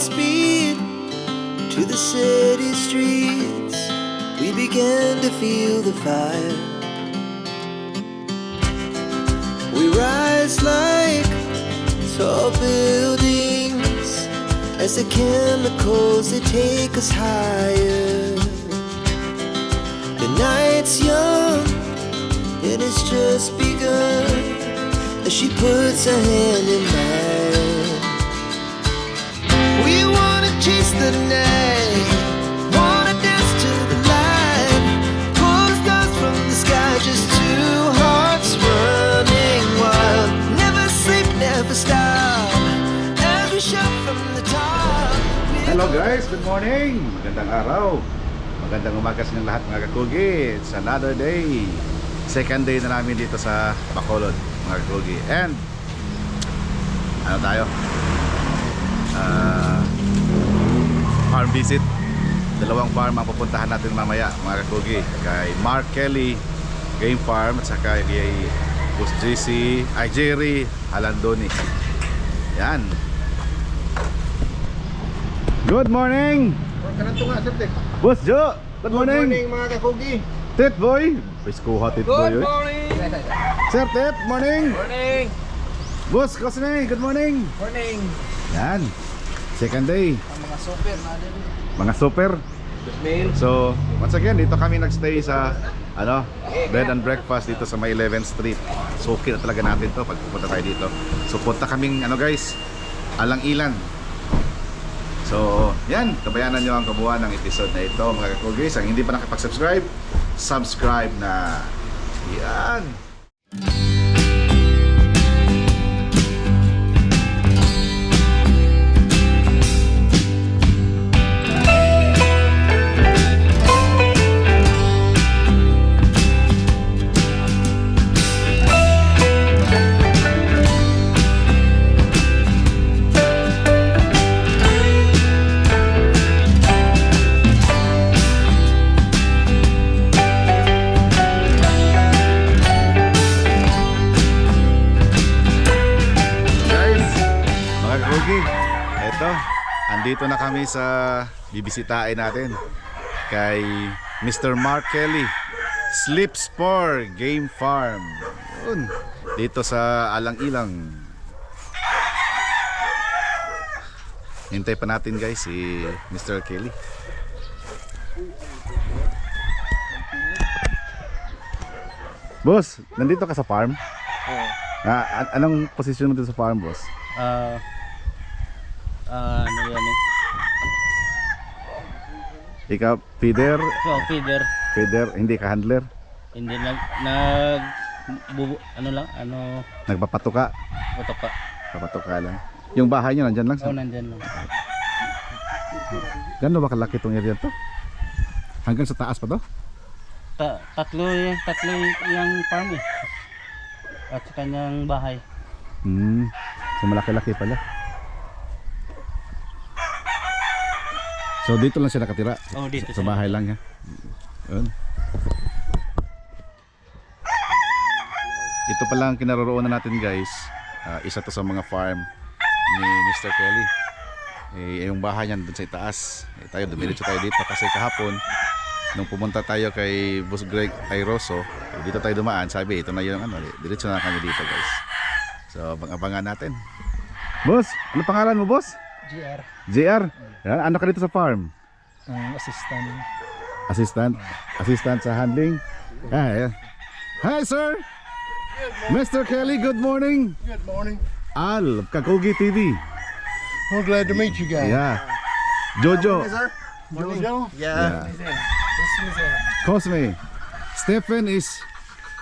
speed to the city streets. We began to feel the fire. We rise like tall buildings as the chemicals they take us higher. The night's young and it's just begun as she puts her hand in mine. We wanna chase the night, wanna dance to the light, pull stars from the sky, just two hearts running wild. Never sleep, never stop, as we shout from the top. Hello guys, good morning! Magandang araw, magandang umaga sa inyong lahat mga KaKugi. It's another day. Second day na namin dito sa Bacolod mga KaKugi. And ano tayo? Farm visit. Dalawang farm ang pupuntahan natin mamaya mga KaKugi. Kay Mark Kelly Game Farm at saka kay Boss Jerry Halandoni. Yan. Good morning! Boss Jo! Good morning! Good morning mga KaKugi. Tit boy! Biskuha tit boy. Good morning! Sir Tit, morning! Morning! Boss Cosme, good morning! Morning! Yan, second day. Ang mga super na din. Mga super. Mail. So, once again, dito kami nagstay sa bed and breakfast dito sa may 11th Street. Suki na talaga natin to pag pupunta tayo dito. So, punta kaming guys, Alang-Ilan. So, yan, kabayanan nyo ang kabuuan ng episode na ito mga KaKugi. Ang hindi pa nakapag-subscribe, subscribe na. Yan. Andito na kami sa bibisitahin natin kay Mr. Mark Kelly Spur Game Farm. Yun, dito sa Alang-Ilang. Hintay pa natin guys si Mr. Kelly. Boss, nandito ka sa farm? Oo. Anong posisyon mo dito sa farm, boss? Ano yan eh? Ikaw, feeder? So, feeder. Feeder, hindi ka handler? Hindi Nagpapatuka? Patuka. Papatuka lang. Yung bahay nyo nandyan lang? Oo, nandyan lang. Gano'n ba kalaki itong area to? Hanggang sa taas pa to? Tatlo yung farm eh. At sa kanyang bahay. So malaki-laki pala. So dito lang siya nakatira? Oo, dito sa bahay lang ha? Yun. Ito pala ang kinaroroonan natin guys. Isa to sa mga farm ni Mr. Kelly. Yung bahay niyan dun sa itaas. Tayo dumiretso tayo dito kasi kahapon nung pumunta tayo kay Boss Greg Airoso, dito tayo dumaan. Sabi ito na yung diretso na kami dito guys. So abang-abangan natin. Boss, ano pangalan mo boss? GR. JR? Yan, ano ka dito sa farm? Assistant. Assistant sa handling? Yeah. Hi sir! Mr. Kelly, good morning! Good morning. Al, KaKugi TV. We're glad to meet you guys. Yeah. Jojo. Jojo? Yeah. Cosme. Stephen is...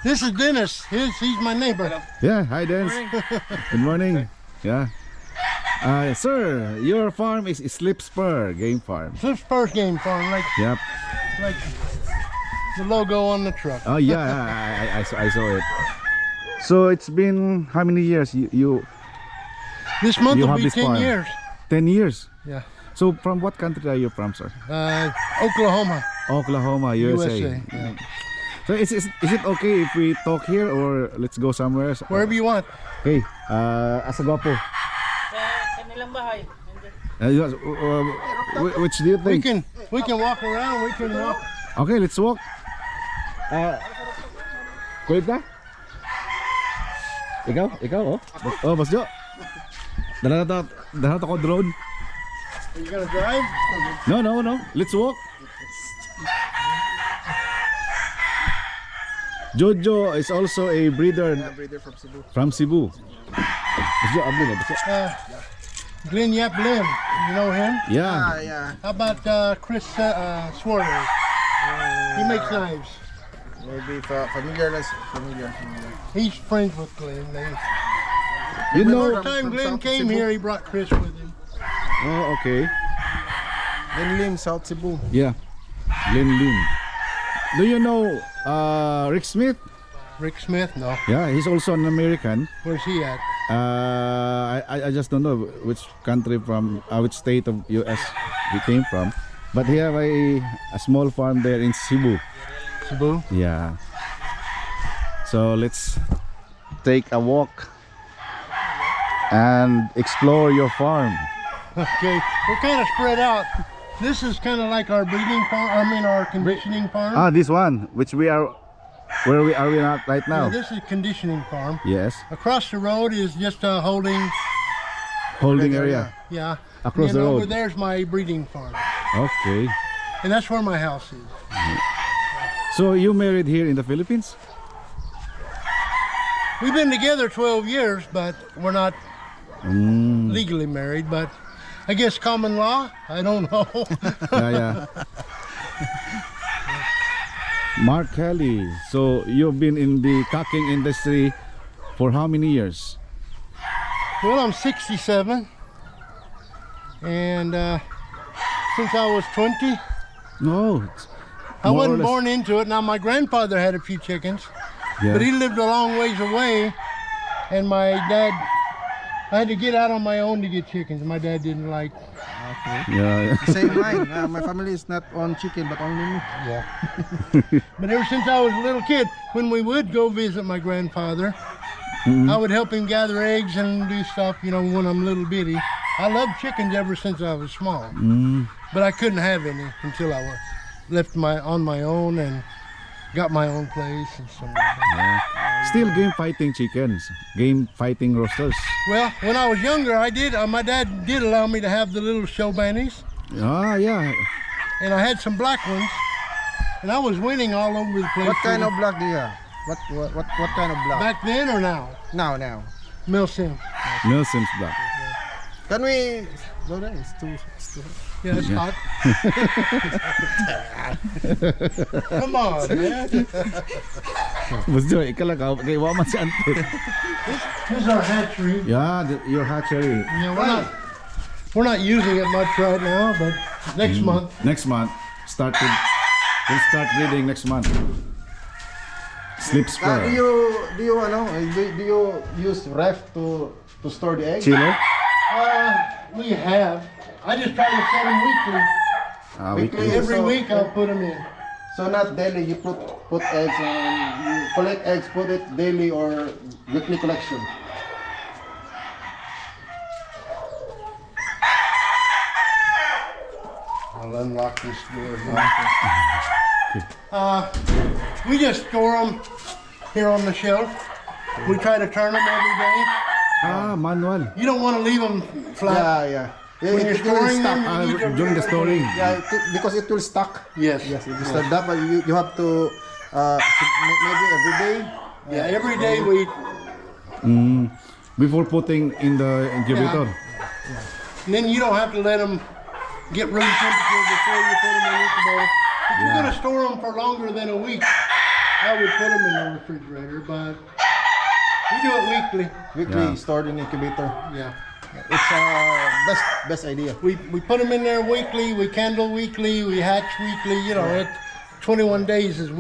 This is Dennis. He's my neighbor. Yeah, hi Dennis. Good morning. Yeah. Sir, your farm is Spur Game Farm. This is first game farm, like Yep. the logo on the truck. Oh yeah, I saw it. So it's been how many years you This month you will have be this 10 farm? years. 10 years. Yeah. So from what country are you from, sir? Oklahoma. Oklahoma, USA. Yeah. So is it okay if we talk here or let's go somewhere else? Wherever you want. Okay, asa gwapo. Sa kanilang bahay. Which do you think? We can walk around. We can walk. Okay, let's walk. Kulit ka? Ikaw, oh. Oh, Boss Jo. Dala na to ko drone. Are you gonna drive? No. Let's walk. Jojo is also a breeder. Breeder from Cebu. From Cebu. Boss Jo, abli na, Boss Jo. Glenn Yap Lim. You know him? Yeah. Yeah. How about Chris Swarter? He makes knives. Maybe familiar. He's friends with Glenn. You The know. first time Glenn came here, he brought Chris with him. Oh, okay. Then Lim, South Cebu. Yeah. Lin. Do you know Rick Smith? Rick Smith? No. Yeah, he's also an American. Where's he at? I just don't know which country from which state of US he came from, but he have a small farm there in Cebu. Cebu? Yeah. So let's take a walk and explore your farm. Okay. We're kind of spread out. This is kind of like our breeding farm. I mean, our conditioning farm. Ah, this one, which we are, where we at right Yeah, now? this is conditioning farm. Yes. Across the road is just a holding. Area. Yeah. Across and the over road. there's my breeding farm, Okay. and that's where my house is. So you married here in the Philippines? We've been together 12 years, but we're not legally married. But I guess common law. I don't know. Yeah. Mark Kelly. So you've been in the cocking industry for how many years? Well, I'm 67, and since I was 20, No. I more or wasn't less. born into it. Now my grandfather had a few chickens, Yeah. but he lived a long ways away, and my dad, I had to get out on my own to get chickens. My dad didn't like. Yeah. Same line. My family is not on chicken, but only me. Yeah. But ever since I was a little kid, when we would go visit my grandfather, I would help him gather eggs and do stuff, you know, when I'm little bitty. I loved chickens ever since I was small, but I couldn't have any until I left on my own and got my own place and so on. Still game fighting chickens, game fighting roosters. Well, when I was younger, I did. My dad did allow me to have the little show bannies, Ah, yeah. and I had some black ones, and I was winning all over the place. What kind of blood do you have? What kind of blood? Back then or now? Now. Milsim. Nelson's black. Can we go there? It's too Yeah, it's hot. Come on, man. Boss Jo, ikaw lang ka. Okay, waman si Ante. This is our hatchery. Yeah, your hatchery. Yeah, we're not using it much right now, but next month. Next month, we'll start breeding next month. Slip Do Spur. you use ref to store the egg? Chiller? We have. I just try to set them weekly. Weekly. Every So- week I'll put them in. So not daily. You put eggs and you collect eggs. Put it daily or weekly collection. I'll unlock this door here. We just store them here on the shelf. We try to turn them every day. Ah, manual. You don't want to leave them flat. Yeah. When you're It will storing stuck. them, you need to During the storing. Yeah, because it will stuck. Yes. Yes, it will stuck. That, but you have to maybe every day. Yeah, every day we. Before putting in the incubator. And then you don't have to let them get room temperature before you put them in the incubator. If you're going to store them for longer than a week, I would put them in the refrigerator, but we do it weekly. Weekly Yeah. stored in incubator. Yeah. It's best idea. We put them in there weekly, we candle weekly, we hatch weekly, you know, 21 days is,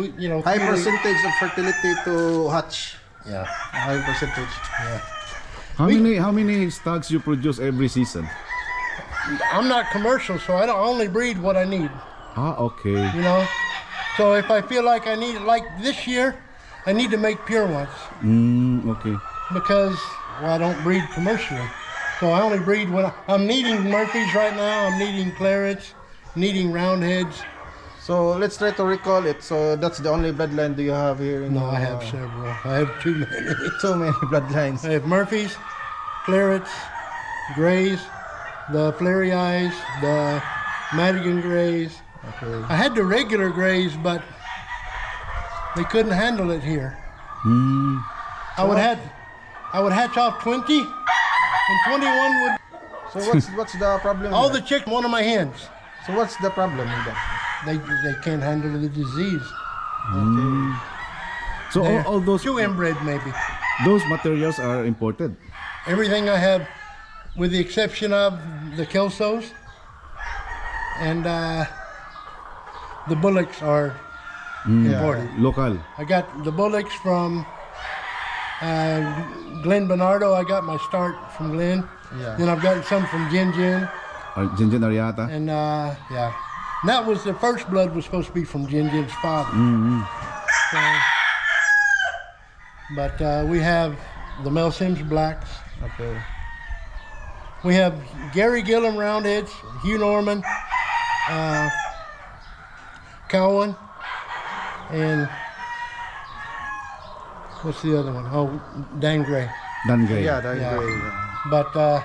High percentage of fertility to hatch. Yeah. High percentage. How many stocks you produce every season? I'm not commercial, so I only breed what I need, Ah, okay. you know. So if I feel like I need it, like this year, I need to make pure ones Okay. because, well, I don't breed commercially. So I only breed when I'm needing Murphys right now. I'm needing Clarets, needing Roundheads. So let's try to recall it. So that's the only bloodline do you have here? In No, I have several. I have too many. so many bloodlines. I have Murphys, Clarets, Greys, the Flary Eyes, the Madigan Greys. Okay. I had the regular Greys, but they couldn't handle it here. I would hatch off 20, and 21 would. So what's the problem? All with the that? chicks, one of my hens, So what's the problem with that? they can't handle the disease. So They're all those too inbred, maybe. those materials are imported. Everything I have, with the exception of the Kelsos and the Bullocks, are imported. Local. I got the Bullocks from Glen Bernardo. I got my start from Glen. Yeah. Then I've gotten some from Jin Jin. Jinjin Ariata. And yeah, and that was the first blood was supposed to be from Jin Jin's father. So, but we have the Mel Sims Blacks. Okay. We have Gary Gillum Roundheads, Hugh Norman, Cowan, and what's the other one? Oh, Dan Gray. Dan Gray. Yeah, that's Yeah. great. But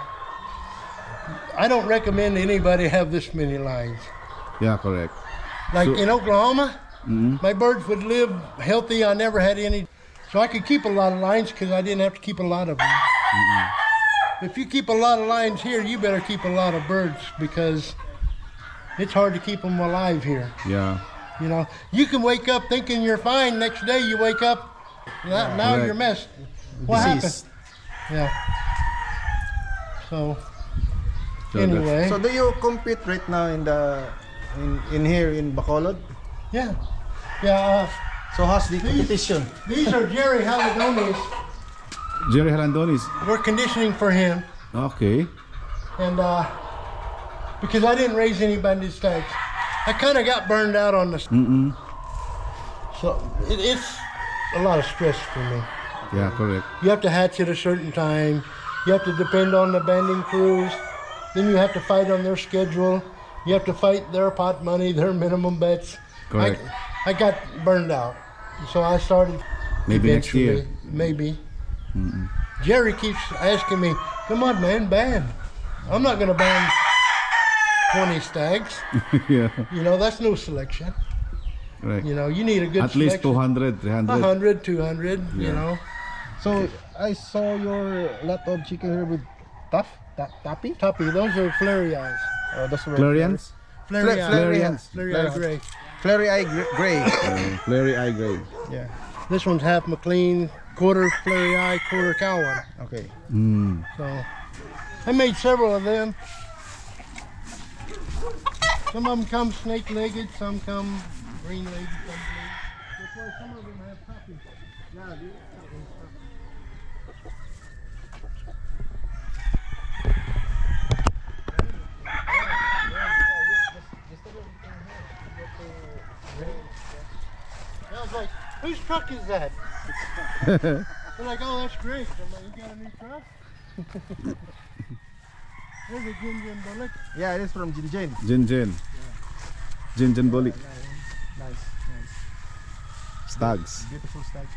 I don't recommend anybody have this many lines. Yeah, correct. Like So- in Oklahoma, my birds would live healthy. I never had any, so I could keep a lot of lines because I didn't have to keep a lot of them. If you keep a lot of lines here, you better keep a lot of birds because it's hard to keep them alive here. Yeah. You know, you can wake up thinking you're fine. Next day you wake up, now Correct. you're messed. What happened? Disease. Yeah. So So anyway, So do you compete right now in here in Bacolod? yeah, yeah. So how's the competition? These are Jerry Haladonis. Jerry Halandonis. We're conditioning for him, Okay. and because I didn't raise any banded stags, I kind of got burned out on the. So it's a lot of stress for me. Yeah, correct. You have to hatch at a certain time. You have to depend on the banding crews. Then you have to fight on their schedule. You have to fight their pot money, their minimum bets. Correct. I got burned out, so I started. Maybe next year. Maybe. Jerry keeps asking me, "Come on, man, ban." I'm not gonna ban 20 stags. Yeah. You know, that's no selection. Right. You know, you need a good At least selection. 200, 300. 100, 200. You Yeah. know, So I saw your lot of chicken here with tappy. Toppy. Those are flary eyes. Those were Clarions? Flary eyes. Clarions. Flary eye gray. Flary eye gray. Flary eye gray. Yeah. This one's half McLean, quarter flary eye, quarter Cowan. Okay. So I made several of them. Some of them come snake-legged, some come green-legged, some blue. That's why some of them have puppies. Yeah, dude. I was like, whose truck is that? They're like, oh, that's great. I'm like, you got a new truck? There's a Jin Bullock. Yeah, it is from Jinjin. Jinjin. Jinjin Bulik. Nice. Stags. Beautiful stag.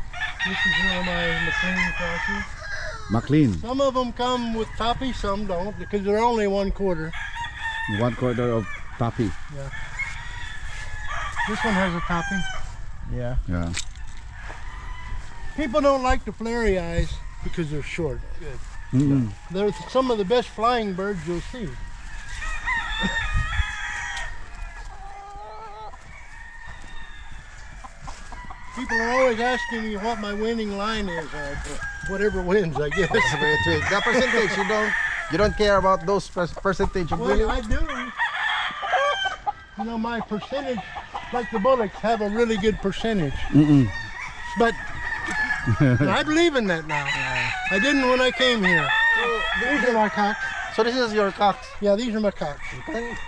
This is one of my McLean crosses. McLean. Some of them come with toppy, some don't, because they're only 1/4. 1/4 of tappy. This one has a toppy. Yeah. Yeah. People don't like the flary eyes because they're short. They're some of the best flying birds you'll see. People are always asking me what my winning line is. Whatever wins, I guess. The percentage you don't care about those percentage of winning. Well, I do. You know, my percentage, like the Bullocks, have a really good percentage. But I believe in that now. I didn't when I came here. These are my cocks. So this is your cocks. Yeah, these are my cocks.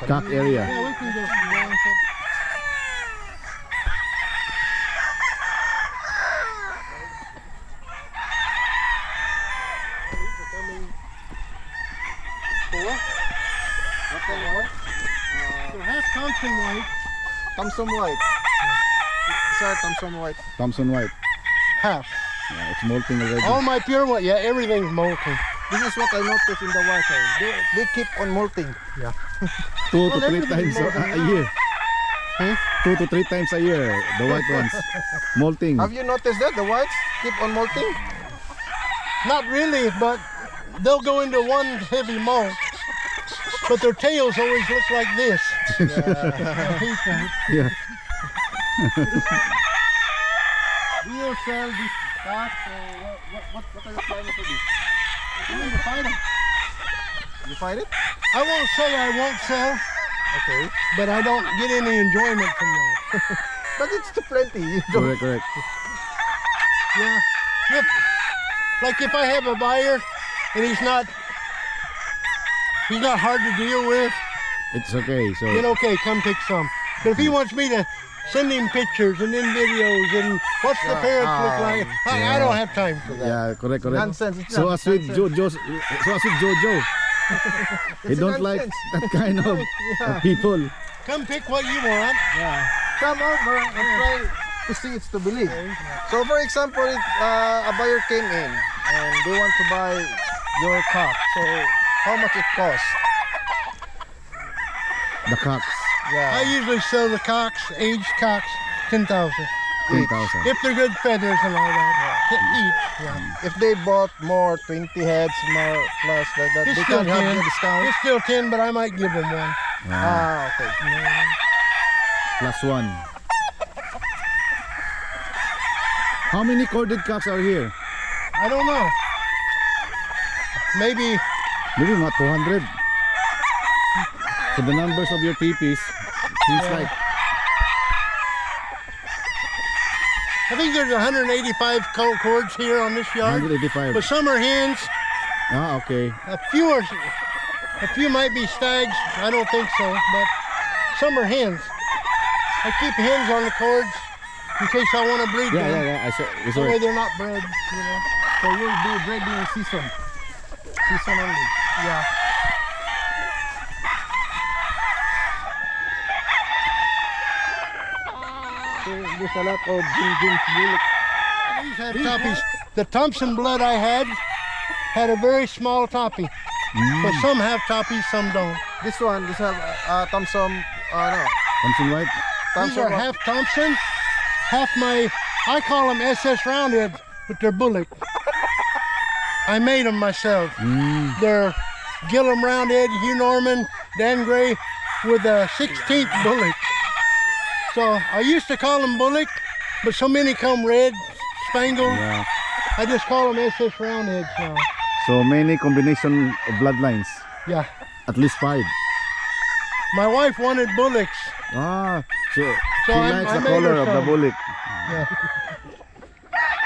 Cock area. Yeah, we can go. They're half Thompson white, Thompson White. Sir, Thompson White. Thompson White. half. Yeah, it's molting already. All my pure white, yeah, everything's molting. This is what I noticed in the water. They keep on molting. 2 to 3 everything's times molting a now. year. Hmm? 2 to 3 times a year, the white ones. Molting. Have you noticed that the whites keep on molting? Not really, but they'll go into one heavy molt. But their tails always look like this. I hate that. Yeah. Do you sell this cat? What are you planning to do? I'm gonna fight 'em. You find it? I won't say I won't sell, Okay. but I don't get any enjoyment from that. But it's too plenty. You don't. Correct, correct. Yeah. If I have a buyer and he's not hard to deal with, It's okay. So then okay, come pick some. But if he wants me to send him pictures and then videos and what's the parents look like, I don't have time for that. yeah, correct, correct. Nonsense. It's So not as with nonsense. Jojo, he don't like that kind of people. Come pick what you want. Come over and try to see it's to believe. So for example, a buyer came in and they want to buy your cock. So how much it costs? The cocks, I usually sell the cocks, aged cocks, 10,000. 10,000. If they're good feathers and all that, each. Yeah. If they bought more, 20 heads more plus that It's they still can have 10. the discount. It's still 10, but I might give them one. Okay. Plus 1. How many corded cocks are here? I don't know. Maybe Maybe not 200. So the numbers of your teepees seems like I think there's 185 cords here on this yard. 185. But some are hens. Okay. A few might be stags. I don't think so, but some are hens. I keep hens on the cords in case I want to breed them. Yeah. I saw. That way they're not bred, you know. So you'll do breeding season. Season only. Yeah. So there's a lot of Jim bullock. These have toppies. The Thompson blood I had a very small toppy. But some have toppies, some don't. This have Thompson. No. Thompson White. These Thompson are what? half Thompson, half I call them SS Roundheads, but they're bullock. I made them myself. They're Gillum Roundhead, Hugh Norman, Dan Gray with a 16th bullock. So I used to call them bullock, but so many come red, spangled. Yeah. I just call them SS Roundheads now. So many combination of bloodlines. Yeah. At least 5. My wife wanted bullocks. So she I likes the made color her of the some. bullock. Yeah.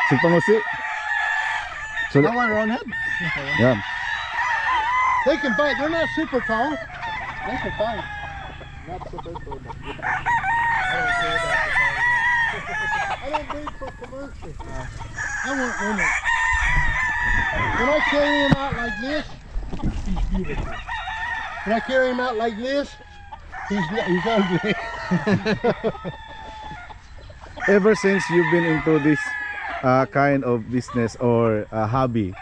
Si Pangusi. So That one roundhead? yeah. They can fight. They're not super tall. They can fight. Not super tall, but good. I don't breed for commercial. I want women. When I carry him out like this, he's beautiful. When I carry him out like this, he's ugly. Ever since you've been into this kind of business or hobby,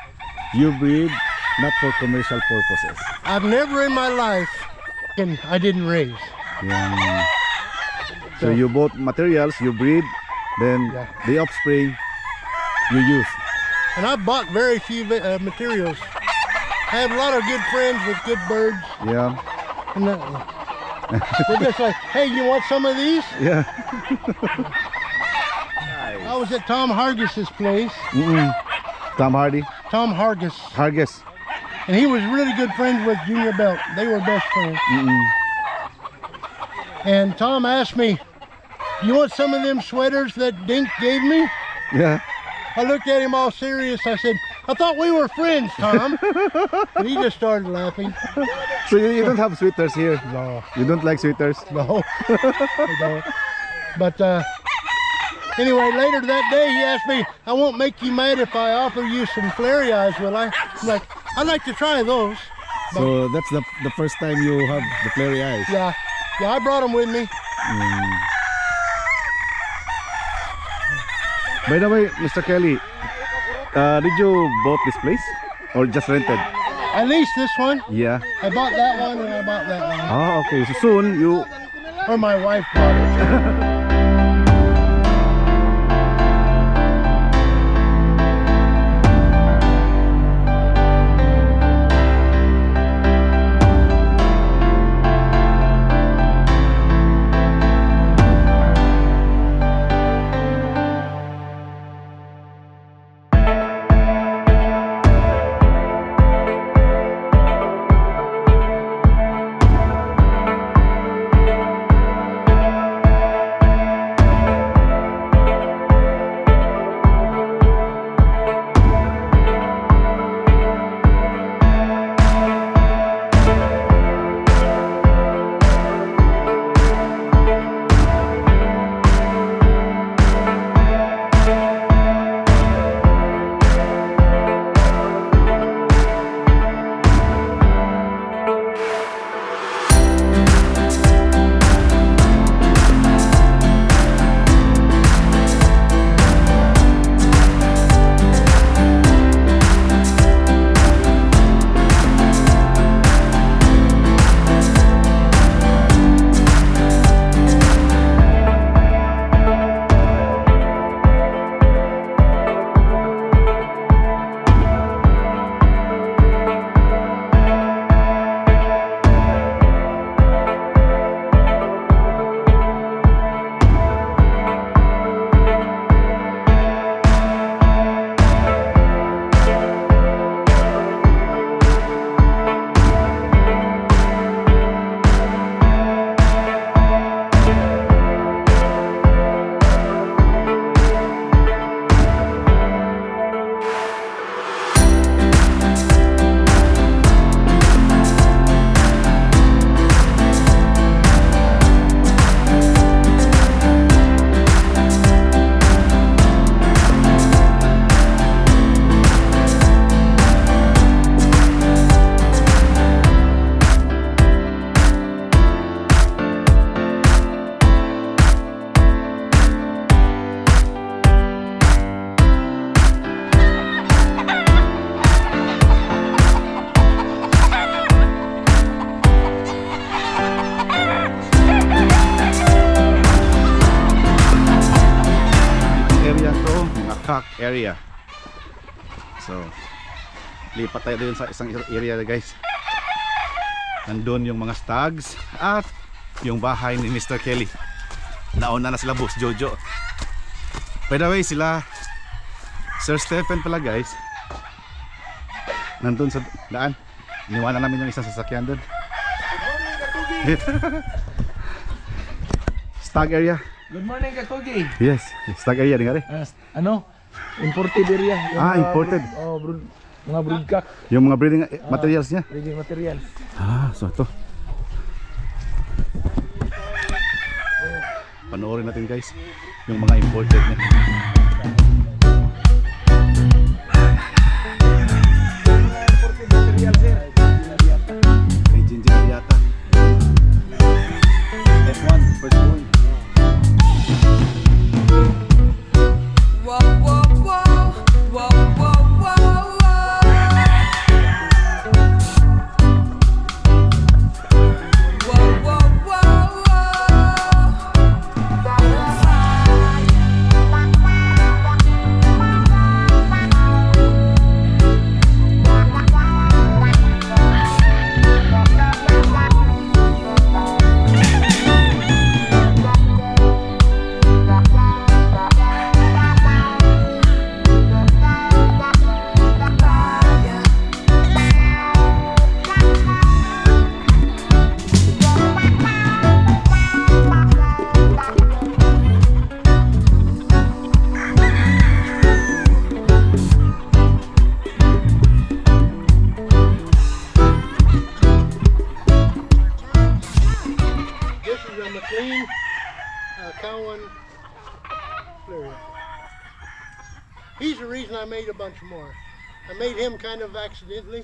you breed not for commercial purposes. I've never in my life, and I didn't raise. Yeah. So you bought materials, you breed, then Yeah. the offspring you use. And I bought very few materials. I have a lot of good friends with good birds. Yeah. And they're just like, hey, you want some of these? Yeah. I was at Tom Hargis's place, Tom Hardy. Tom Hargis, Hargis. and he was really good friends with Junior Belt. They were best friends. And Tom asked me, you want some of them sweaters that Dink gave me? Yeah. I looked at him all serious. I said, I thought we were friends, Tom. And he just started laughing. So you don't have sweaters here? No, You don't like sweaters? no, I don't. But anyway, later that day he asked me, I won't make you mad if I offer you some flary eyes, will I? I'm like, I'd like to try those. So that's the first time you have the flary eyes. Yeah, I brought them with me. By the way, Mr. Kelly, did you bought this place or just rented? At least this one. Yeah. I bought that one and I bought that one. Ah, okay. So soon you. Or my wife bought it. area. So lipat tayo dun sa isang area guys. Nandun yung mga stags at yung bahay ni Mr. Kelly. Nauna na sila Boss Jojo. By the way, sila Sir Stephen pala guys, nandun sa daan. Iniwanan namin yung isang sasakyan dun. Stag area. Good morning, KaKugi. Yes, stag area din nga rin. Ano? Imported area. Imported. Mga broodcock. Yung mga breeding materials niya. Breeding materials. So ito. Panoorin natin guys yung mga imported niya. Imported materials, sir. May ginger yata. F1, first one. Whoa, whoa, whoa, whoa, whoa, whoa, whoa. Whoa, whoa, whoa, This is a McLean Cowan Flurry. He's the reason I made a bunch more. I made him kind of accidentally.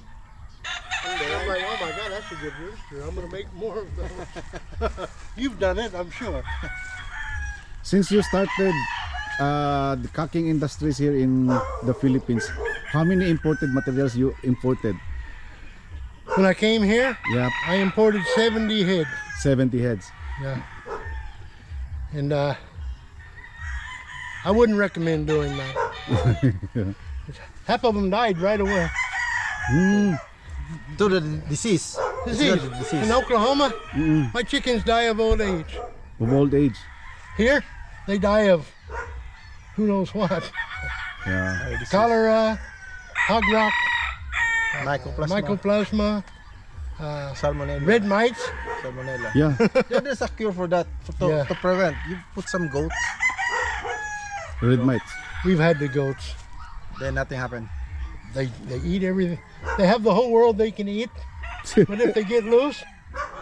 I'm like, oh my God, that's a good rooster. I'm gonna make more of those. You've done it, I'm sure. Since you started the cocking industries here in the Philippines, how many imported materials you imported? When I came here, Yeah, I imported 70 heads. 70 heads. Yeah. And I wouldn't recommend doing that. Half of them died right away. To the disease. Disease. Disease. In Oklahoma, my chickens die of old age. Of old age. Here, they die of who knows what. Yeah. Cholera, hog rot, Mycoplasma. mycoplasma, Salmonella. red mites. Salmonella. Yeah. Yeah, there's a cure for that. Yeah. To prevent. You put some goats, Red mites. We've had the goats. then nothing happened. They eat everything. They have the whole world they can eat. But if they get loose,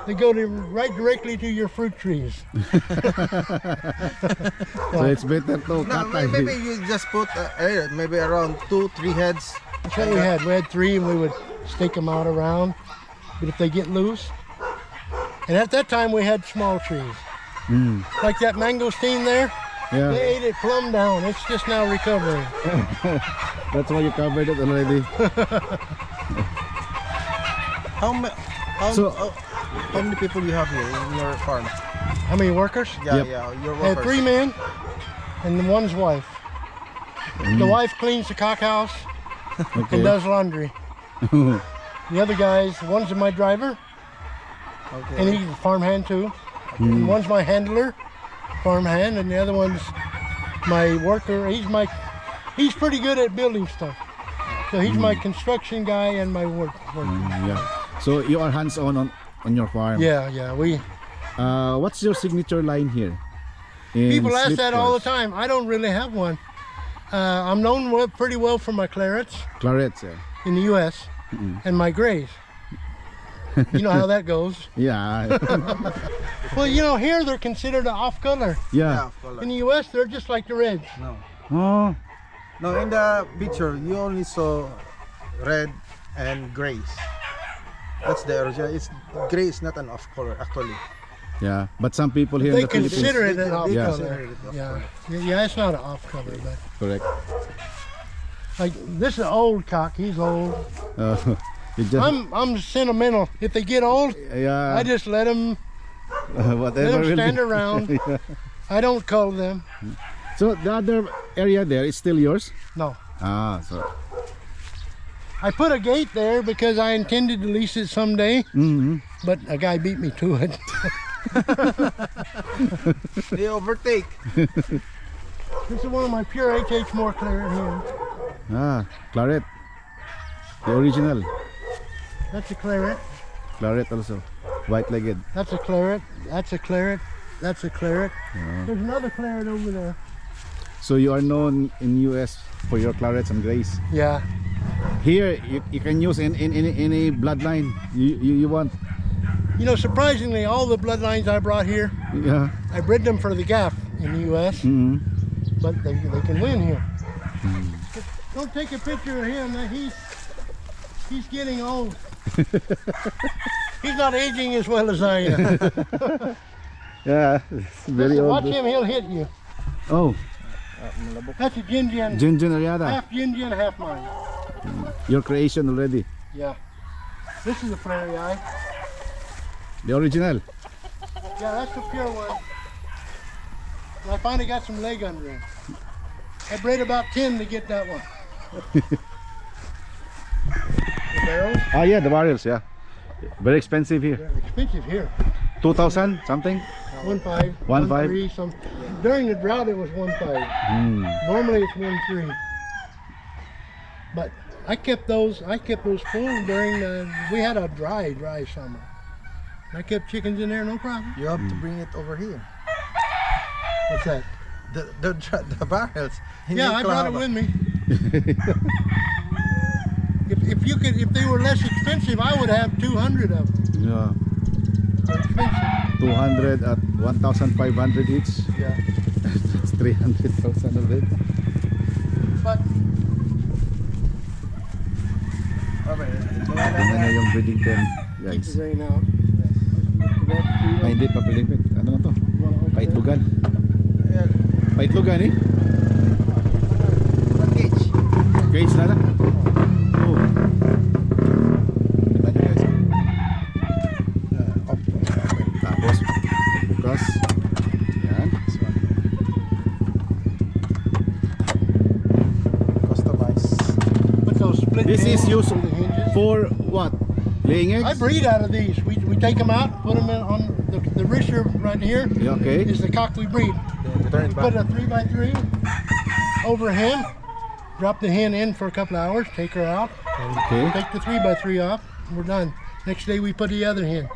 they go right directly to your fruit trees. So it's better to No, cut. maybe you just put maybe around 2-3 heads. That's what we had. We had 3 and we would stake them out around. But if they get loose, and at that time we had small trees. Like that mangosteen there, Yeah. they ate it plumb down. It's just now recovering. That's why you covered it already. How So- how many people you have here in your farm? How many workers? Yeah, Yep. yeah, your I had workers. 3 men and one's wife. The wife cleans the cock house Okay. and does laundry. The other guys, one's my driver, Okay. and he's a farmhand too. And one's my handler, farmhand, and the other one's my worker. He's pretty good at building stuff. So he's my construction guy and my worker. Yeah. So you are hands-on on your farm. Yeah, we. What's your signature line here? In People ask that all the slippers? time. I don't really have one. I'm known pretty well for my clarets Clarets, yeah. in the U.S. and my grays. You know how that goes. Yeah. Well, you know, here they're considered an off color. Yeah. Yeah, In the U.S., they're just like the reds. no. Oh. No, in the picture you only saw red and grays. That's the original. It's gray is not an off color actually. Yeah. But some people here They in the Philippines. consider it an off They Yeah. consider color. it off Yeah, color. yeah, it's not an off color, but Correct. like this is an old cock. He's old. You just, I'm sentimental. If they get old, yeah. I just let them whatever. will stand be. around. Yeah. I don't cull them. So the other area there is still yours? No. Ah, so. I put a gate there because I intended to lease it someday, but a guy beat me to it. They overtake. This is one of my pure HH more claret here. Ah, claret. The original. That's a claret. Claret also. White-legged. That's a claret. That's a claret. That's a claret. There's another claret over there. So you are known in US for your clarets and grays. Yeah. Here you can use in any bloodline you want. You know, surprisingly, all the bloodlines I brought here, Yeah. I bred them for the gaff in the U.S., but they can win here. Don't take a picture of him. He's getting old. He's not aging as well as I am. Yeah. It's very Listen, old. watch him, he'll hit you. Oh, That's a Jinjian, Jinjin Ariada. half Jinjian, half mine. Your creation already. Yeah. This is a prairie eye. The original. Yeah, that's the pure one. And I finally got some leg under him. I bred about 10 to get that one. The barrels, Ah, yeah, the barrels, yeah. Very expensive here. they're expensive here. 2,000 something? 1.5, 1.5? 1.3, some. During the drought it was 1.5. Normally it's 1.3. But I kept those full during we had a dry summer. I kept chickens in there, no problem. You have to bring it over here. What's that? The barrels. in Yeah, I brought it Oklahoma. with me. If they were less expensive, I would have 200 of them. Yeah. They're expensive. 200 at 1,500 each. Yeah. That's 300,000 already. But Okay, Tingnan nyo yung breeding pen, guys. Keep the rain out. Ay, hindi pa breeding pen. Ano na to? Paitlugan. Paitlugan eh. Cage. Cage na na. Oh. Tingnan nyo guys. Tapos, bukas. Yan. Customize. Put those split This is pins used on the hinges. for what? Laying I eggs? breed out of these. We take them out, put them in on the rooster right here. Yeah, okay. Is the cock we breed. Turn it Put back. a 3x3 over a hen. Drop the hen in for a couple hours. Take her out. Okay. Take the 3x3 off. We're done. Next day we put the other hen.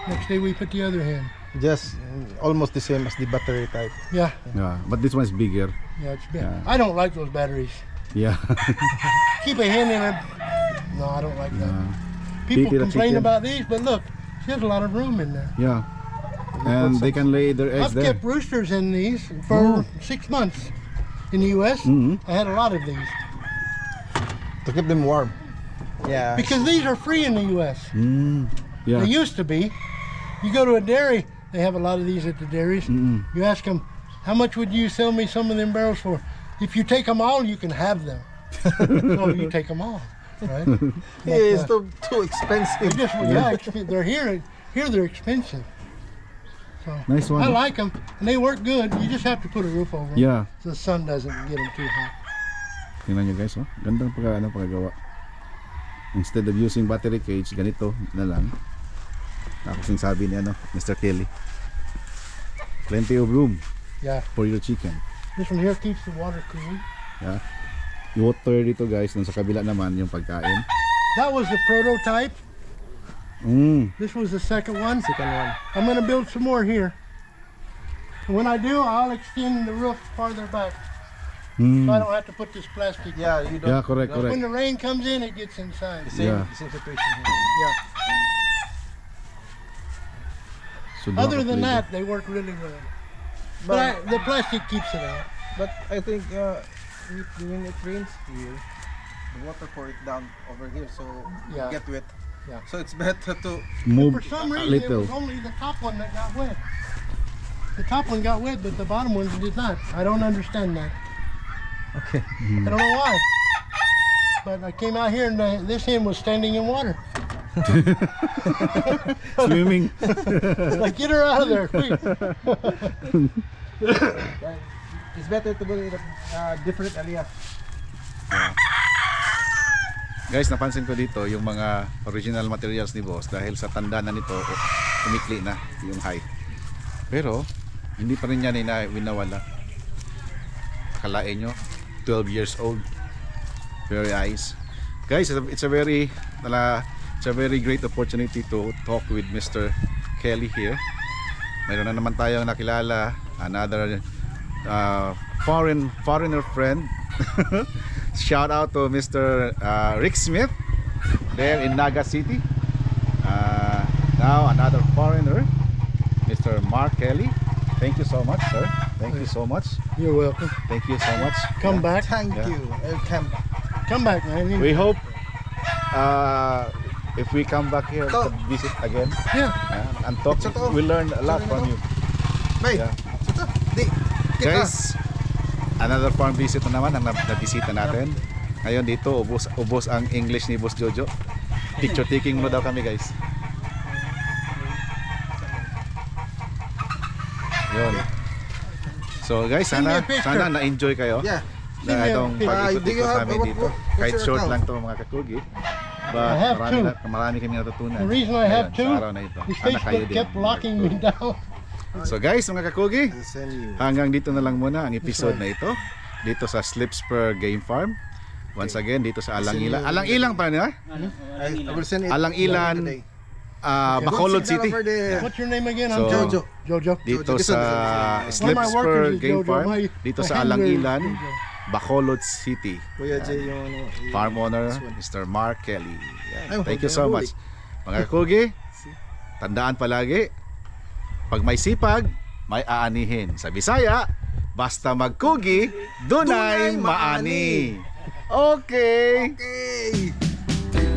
Next day we put the other hen. Just almost the same as the battery type. Yeah, Yeah, but this one is bigger. yeah, it's big. Yeah. I don't like those batteries. Yeah. Keep a hen in a. No, I don't like that. People Picky the complain chicken. about these, but look, she has a lot of room in there. Yeah. And they can lay their eggs I've there. kept roosters in these for 6 months in the U.S. Mhm. I had a lot of these To keep them warm. Yeah. because these are free in the U.S. Mm. Yeah. They used to be. You go to a dairy, they have a lot of these at the dairies. Mm-mm. You ask them, how much would you sell me some of them barrels for? If you take them all, you can have them. So you take them all, right? Yeah, it's But, too expensive. they just, yeah, they're here. Here they're expensive. So Nice one. I like them, and they work good. You just have to put a roof over them Yeah. so the sun doesn't get them too hot. Tingnan nyo guys, oh. Gandang pagkagawa. Instead of using battery cage, ganito na lang. Tapos yung sabi ni Mr. Kelly. Plenty of room Yeah, for your chicken. this one here keeps the water cool. Yeah. Water dito guys, dun sa kabila naman yung pagkain. That was the prototype. Mm. This was the second one. Second one. I'm gonna build some more here. And when I do, I'll extend the roof farther back, Mm. so I don't have to put this plastic. Yeah, you don't. Yeah, correct, correct. When the rain comes in, it gets inside. The same, Yeah. the same situation here. Yeah. So, Other than nakaplaydo. that, they work really well. But the plastic keeps it out. But I think when it rains here, the water pour it down over here, so Yeah. you get wet. Yeah. So it's better to. Move For some a reason, it little. was only the top one that got wet. The top one got wet, but the bottom ones did not. I don't understand that. Okay. I don't know why. But I came out here and this hen was standing in water. Swimming. Like, get her out of there, quick. It's better to go in a different area. Guys, napansin ko dito yung mga original materials ni boss dahil sa tanda na nito, umikli na yung height. Pero, hindi pa rin yan winawala. Akalain nyo, 12 years old. Very nice. Guys, it's a very great opportunity to talk with Mr. Kelly here. Mayroon na naman tayong nakilala, another foreigner friend. Shout out to Mr. Rick Smith there in Naga City. Now another foreigner, Mr. Mark Kelly. Thank you so much, sir. Thank you so much. You're welcome. Thank you so much. Come back. Thank Yeah. you. Welcome. Come back, man. We hope if we come back here to visit again Yeah. and talk, we learn a lot from you. Bye. Yeah. Di. Guys, another farm visit na naman ang nabisita natin. Ngayon dito, ubos ang English ni Boss Jojo. Picture taking mo daw kami, guys. Yun. So guys, Send me a sana picture. na-enjoy kayo. Yeah. Na itong Send me a pag-ikot-ikot do you have namin what- dito. what's Kahit your short account? lang to mga kakugi. But I have two. marami kami natutunan. The reason I have Ngayon, two sa araw na ito. is Anak kayo Facebook din, kept mga locking me kakugi. down. So guys, mga kakugi, I'll send you. hanggang dito na lang muna ang episode na ito. Dito sa Spur Game Farm. Once again, dito sa Alang-Ilan. Alang-Ilan pa niya? I will send it Alang-Ilan, today. Bacolod Don't signal City. over the- What's your name again? So, I'm Jojo. Jojo. Dito Jojo. sa One of my Spur workers is Game Jojo. Farm. My- Dito my sa handler is Alang-Ilan, Jojo. Bacolod City. Kuya Jay yung Farm owner, This one. Mr. Mark Kelly. Ay, Thank you so huli. much. Mga kakugi, tandaan palagi, pag may sipag, may aanihin. Sa Bisaya, basta magkugi, dunay Dunay maani. maani. Okay. Okay.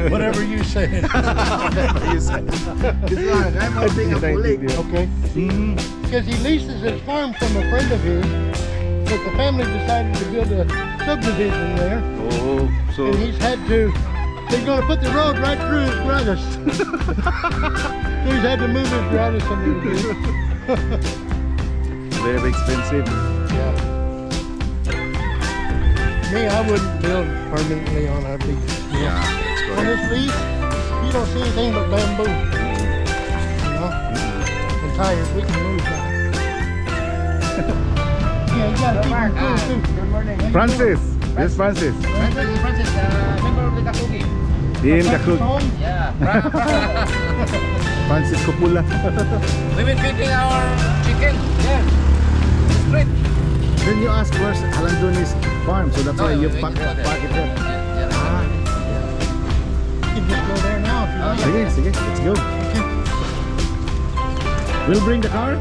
Whatever you say. You said. This one, I'm holding a pulik. Okay. Because he leases his farm from a friend of his, but the family decided to build a subdivision there, Oh, so and he's had to. They're going to put the road right through his gratis. So he's had to move his gratis a little bit. very expensive. Yeah. Me, I wouldn't build permanently on a lease. Yeah, that's On correct. this lease, you don't see anything but bamboo. You know? And tires, we can move that. Yeah, you gotta keep them cool too. Good morning. Francis, yes Francis. Francis, member of the KaKugi. In KaKugi. Home? Yeah. Francis Copula. We've been feeding our chicken. Yeah. Straight. Then you ask where's Alandonis farm, so that's why you park it there. Ah, You can just go there now if you want. sige, let's go. We'll bring the car.